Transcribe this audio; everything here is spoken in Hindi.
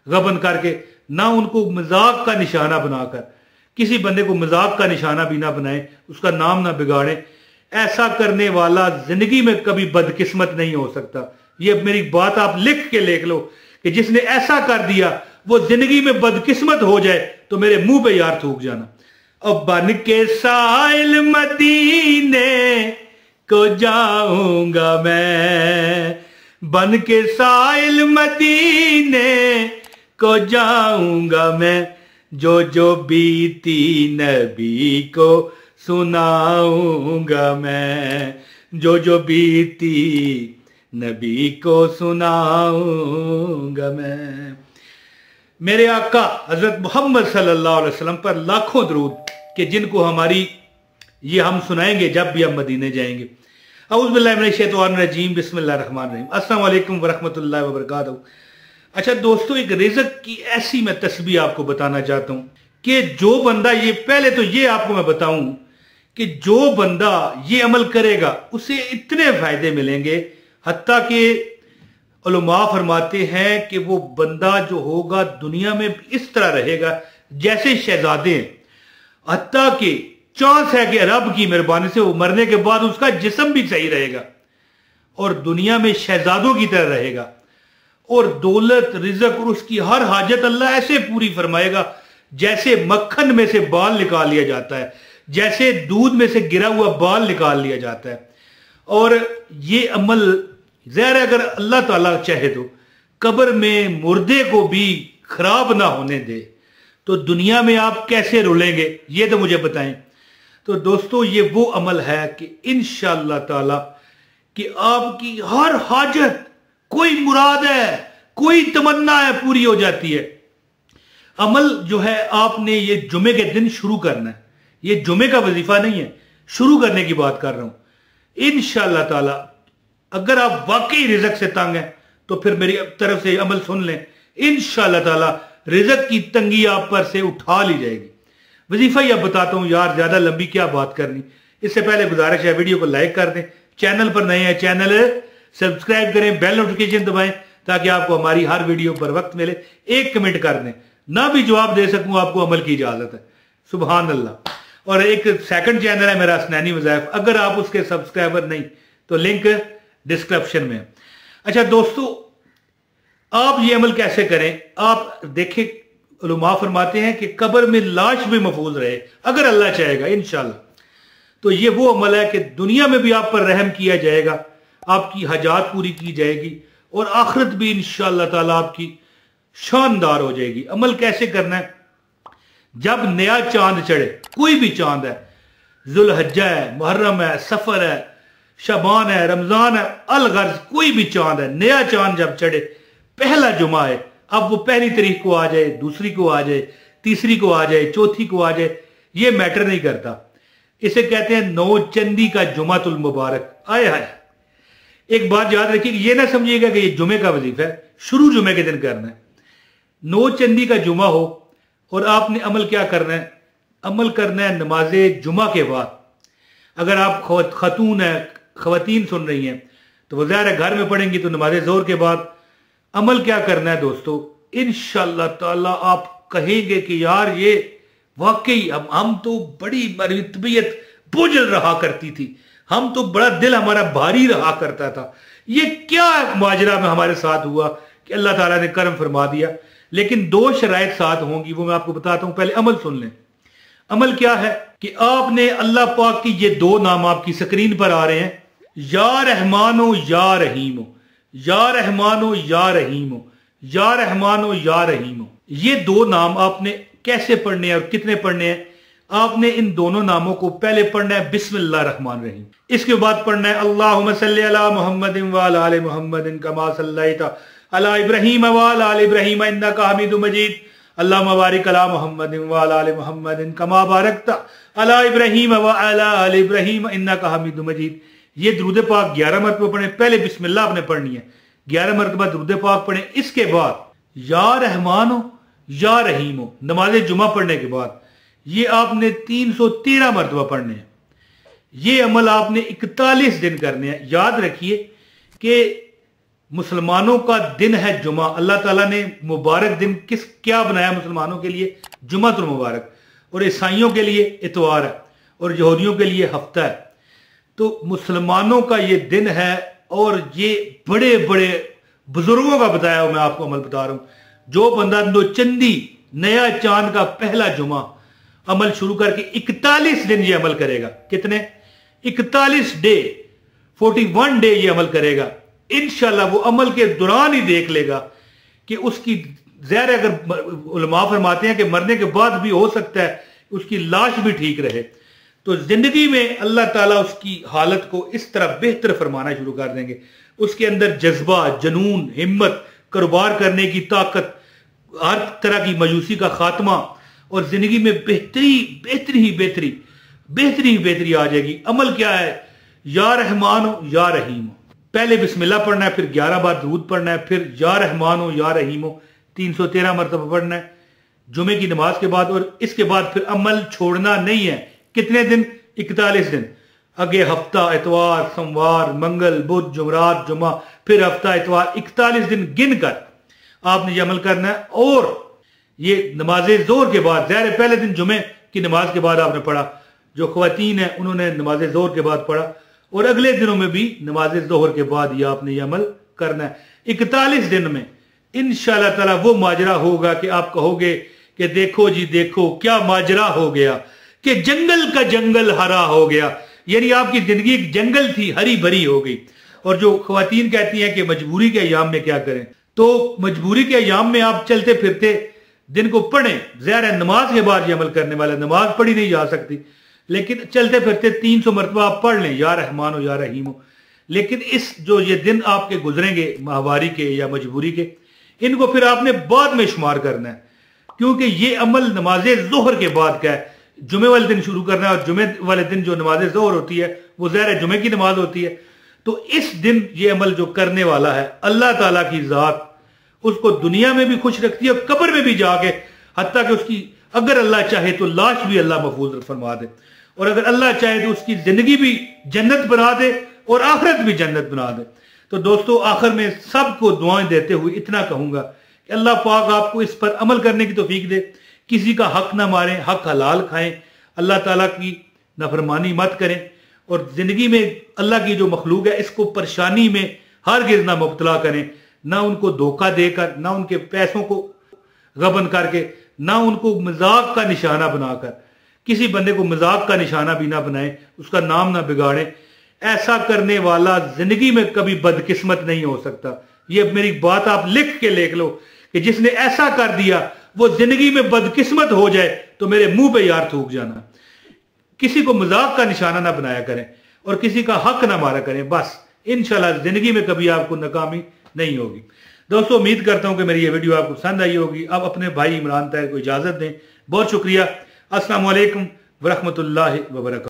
गबन करके, ना उनको मजाक का निशाना बनाकर। किसी बंदे को मजाक का निशाना भी ना बनाए, उसका नाम ना बिगाड़े। ऐसा करने वाला जिंदगी में कभी बदकिस्मत नहीं हो सकता। ये मेरी बात आप लिख के लिख लो कि जिसने ऐसा कर दिया वो जिंदगी में बदकिस्मत हो जाए तो मेरे मुंह पे यार थूक जाना। अब बन के साइल मदीने को जाऊंगा मैं, बन के साइल मदीने को जाऊंगा मैं, जो जो बीती नबी को सुनाऊंगा मैं, जो जो बीती नबी को सुनाऊंगा मैं। मेरे आका हजरत मोहम्मद सल्लल्लाहु अलैहि वसल्लम पर लाखों दरूद कि जिनको हमारी ये हम सुनाएंगे जब भी हम मदीने जाएंगे। औज़ु बिल्लाहि मिनश शैतानिर रजीम, बिस्मिल्लाहिर रहमानिर रहीम, अस्सलाम वालेकुम वरहमतुल्लाहि वबरकातुहू। अच्छा दोस्तों, एक रिज़्क की ऐसी मैं तस्बीह आपको बताना चाहता हूं कि जो बंदा, ये पहले तो ये आपको मैं बताऊं कि जो बंदा ये अमल करेगा उसे इतने फायदे मिलेंगे, हत्ता कि उलमा फरमाते हैं कि वो बंदा जो होगा दुनिया में इस तरह रहेगा जैसे शहजादे हैं, हत्ता कि चांस है कि रब की मेहरबानी से वो मरने के बाद उसका जिस्म भी सही रहेगा और दुनिया में शहजादों की तरह रहेगा, और दौलत रिज़्क और उसकी हर हाजत अल्लाह ऐसे पूरी फरमाएगा जैसे मक्खन में से बाल निकाल लिया जाता है, जैसे दूध में से गिरा हुआ बाल निकाल लिया जाता है। और ये अमल ज़ाहिर है अगर अल्लाह ताला चाहे तो कब्र में मुर्दे को भी खराब ना होने दे तो दुनिया में आप कैसे रुलेंगे, ये तो मुझे बताएं। तो दोस्तों, ये वो अमल है कि इंशाअल्लाह ताला कि आपकी हर हाजत, कोई मुराद है, कोई तमन्ना है, पूरी हो जाती है। अमल जो है आपने ये जुमे के दिन शुरू करना है, ये जुमे का वजीफा नहीं है, शुरू करने की बात कर रहा हूं। इंशाअल्लाह ताला अगर आप वाकई रिज़्क से तंग हैं तो फिर मेरी तरफ से अमल सुन लें, इंशाअल्लाह ताला रिज़्क की तंगी आप पर से उठा ली जाएगी। वजीफा ही अब बताता हूं यार, ज्यादा लंबी क्या बात करनी। इससे पहले गुजारिश है वीडियो को लाइक कर दें, चैनल पर नए हैं चैनल सब्सक्राइब करें, बेल नोटिफिकेशन दबाएं ताकि आपको हमारी हर वीडियो पर वक्त मिले। एक कमेंट कर दें, ना भी जवाब दे सकूं आपको अमल की इजाजत है, सुभान अल्लाह। और एक सेकंड चैनल है मेरा हसनैनी वज़ाइफ, अगर आप उसके सब्सक्राइबर नहीं तो लिंक डिस्क्रिप्शन में है। अच्छा दोस्तों, आप ये अमल कैसे करें, आप देखें उलमा फरमाते हैं कि कब्र में लाश भी महफूज रहे अगर अल्लाह चाहेगा इंशाअल्लाह। तो ये वो अमल है कि दुनिया में भी आप पर रहम किया जाएगा, आपकी हजात पूरी की जाएगी और आखिरत भी इंशाअल्लाह ताला आपकी शानदार हो जाएगी। अमल कैसे करना है, जब नया चांद चढ़े, कोई भी चांद है, जुल्हज्जा है, मुहर्रम है, सफर है, शबान है, रमजान है, अलगर्ज कोई भी चांद है, नया चांद जब चढ़े, पहला जुमा है, अब वो पहली तारीख को आ जाए, दूसरी को आ जाए, तीसरी को आ जाए, चौथी को आ जाए, ये मैटर नहीं करता। इसे कहते हैं नौ चंदी का जुमातुल मुबारक। आए हाय, एक बात याद रखिए, ये ना समझिएगा कि ये जुमे का वजीफा है, शुरू जुमे के दिन करना है। नौ चंदी का जुमा हो और आपने अमल क्या करना है, अमल करना है नमाज जुमा के बाद। अगर आप खतून है, खवातीन सुन रही हैं तो वो ज़ाहिर है घर में पढ़ेंगी तो नमाज जोर के बाद अमल क्या करना है दोस्तों, इंशाअल्लाह ताला आप कहेंगे कि यार ये वाकई हम तो बड़ी हमारी तबीयत बोझल रहा करती थी, हम तो बड़ा दिल हमारा भारी रहा करता था, ये क्या माजरा में हमारे साथ हुआ कि अल्लाह ताला ने करम फरमा दिया। लेकिन दो शराइत साथ होंगी, वो मैं आपको बताता हूं, पहले अमल सुन लें। अमल क्या है कि आपने अल्लाह पाक की ये दो नाम आपकी स्क्रीन पर आ रहे हैं, या रहमानो या रहीमो, या रहमानो या रहीमो, या रहमानो या रहीमो। ये दो नाम आपने कैसे पढ़ने हैं और कितने पढ़ने हैं, आपने इन दोनों नामों को पहले पढ़ना है बिस्मिल्लाह रहमान रहीम, इसके बाद पढ़ना है अल्लाहुम्मा सल्ली अला मुहम्मदिन व अला आलि मुहम्मदिन कमा सल्लैता अला इब्राहीम व अला आलि इब्राहीम इन्नका हमीदुम मजीद, अल्लाहुम्मा बारिक अला मुहम्मदिन व अला आलि मुहम्मदिन कमा बारकता अला इब्राहीम व अला आलि इब्राहीम इन्नका हमीदुम मजीद। ये दुरूद पाक 11 मरतबा पढ़े, पहले बिस्मिल्लाह आपने पढ़नी है, 11 मरतबा दुरूद पाक पढ़े, इसके बाद या रहमानो या रहीमो नमाज जुमा पढ़ने के बाद ये आपने 313 मरतबा पढ़ने हैं। ये अमल आपने 41 दिन करने हैं। याद रखिए कि मुसलमानों का दिन है जुमा। अल्लाह ताला ने मुबारक दिन क्या बनाया मुसलमानों के लिए? जुमातुल मुबारक। और ईसाइयों के लिए इतवार है और यहूदियों के लिए हफ्ता है। तो मुसलमानों का ये दिन है और ये बड़े बड़े बुजुर्गों का बताया हुआ मैं आपको अमल बता रहा हूं। जो बंदा नौचंदी नया चांद का पहला जुमा अमल शुरू करके 41 दिन ये अमल करेगा। कितने? 41 डे, 41 डे ये अमल करेगा। इंशाल्लाह वो अमल के दौरान ही देख लेगा कि उसकी ज़ाहिर, अगर उलमा फरमाते हैं कि मरने के बाद भी हो सकता है उसकी लाश भी ठीक रहे, तो जिंदगी में अल्लाह ताला उसकी हालत को इस तरह बेहतर फरमाना शुरू कर देंगे। उसके अंदर जज्बा, जनून, हिम्मत, कारोबार करने की ताकत, हर तरह की मायूसी का खात्मा और जिंदगी में बेहतरी आ जाएगी। अमल क्या है? या रहमान हो या रहीम हो। पहले बिस्मिल्लाह पढ़ना है, फिर 11 बार दुरूद पढ़ना है, फिर या रहमान हो या रहीम हो 313 मरतबा पढ़ना है जुमे की नमाज के बाद। और इसके बाद फिर अमल छोड़ना नहीं है। कितने दिन? 41 दिन। आगे हफ्ता, इतवार, सोमवार, मंगल, बुध, जुमरात, जुमा, फिर हफ्ता, इतवार, 41 दिन गिन कर आपने ये अमल करना है। और ये नमाज जोहर के बाद, ज़ाहिर पहले दिन जुमे की नमाज के बाद आपने पढ़ा, जो ख्वातीन है उन्होंने नमाज जोहर के बाद पढ़ा, और अगले दिनों में भी नमाज जोहर के बाद ये आपने ये अमल करना है। 41 दिन में इंशाअल्लाह ताला वो माजरा होगा कि आप कहोगे कि देखो जी देखो क्या माजरा हो गया, कि जंगल का जंगल हरा हो गया। यानी आपकी जिंदगी एक जंगल थी, हरी भरी हो गई। और जो ख्वातीन कहती हैं कि मजबूरी के अयाम में क्या करें, तो मजबूरी के अयाम में आप चलते फिरते दिन को पढ़ें। ज़ाहिर है नमाज के बाद ये अमल करने वाला, नमाज पढ़ी नहीं जा सकती, लेकिन चलते फिरते 300 मरतबा आप पढ़ लें, या रहमान हो या रहीम हो। लेकिन इस जो ये दिन आपके गुजरेंगे माहवारी के या मजबूरी के, इनको फिर आपने बाद में शुमार करना है, क्योंकि ये अमल नमाज जोहर के बाद का है। जुमे वाले दिन शुरू करना है, और जुमे वाले दिन जो नमाज जोहर होती है वो ज़ाहिर जुमे की नमाज होती है। तो इस दिन ये अमल जो करने वाला है, अल्लाह ताला की जात उसको दुनिया में भी खुश रखती है और कब्र में भी जाके, हत्ता कि उसकी अगर अल्लाह चाहे तो लाश भी अल्लाह महफूज फरमा दे, और अगर अल्लाह चाहे तो उसकी जिंदगी भी जन्नत बना दे और आखिरत भी जन्नत बना दे। तो दोस्तों, आखिर में सबको दुआएं देते हुए इतना कहूंगा कि अल्लाह पाक आपको इस पर अमल करने की तौफीक दे। किसी का हक ना मारें, हक हलाल खाएं, अल्लाह ताला की नाफरमानी मत करें, और जिंदगी में अल्लाह की जो मखलूक है इसको परेशानी में हरगिज़ ना मुब्तला करें, ना उनको धोखा देकर, ना उनके पैसों को गबन करके, ना उनको मजाक का निशाना बनाकर। किसी बंदे को मजाक का निशाना भी ना बनाए, उसका नाम ना बिगाड़ें। ऐसा करने वाला जिंदगी में कभी बदकिस्मत नहीं हो सकता। ये मेरी बात आप लिख के लिख लो कि जिसने ऐसा कर दिया वो जिंदगी में बदकिस्मत हो जाए तो मेरे मुंह पे यार थूक जाना। किसी को मजाक का निशाना ना बनाया करें और किसी का हक ना मारा करें। बस इंशाल्लाह जिंदगी में कभी आपको नाकामी नहीं होगी। दोस्तों, उम्मीद करता हूं कि मेरी ये वीडियो आपको पसंद आई होगी। अब अपने भाई इमरान ताहिर को इजाजत दें। बहुत शुक्रिया। अस्सलाम वालेकुम व रहमतुल्लाहि व बरकातहू।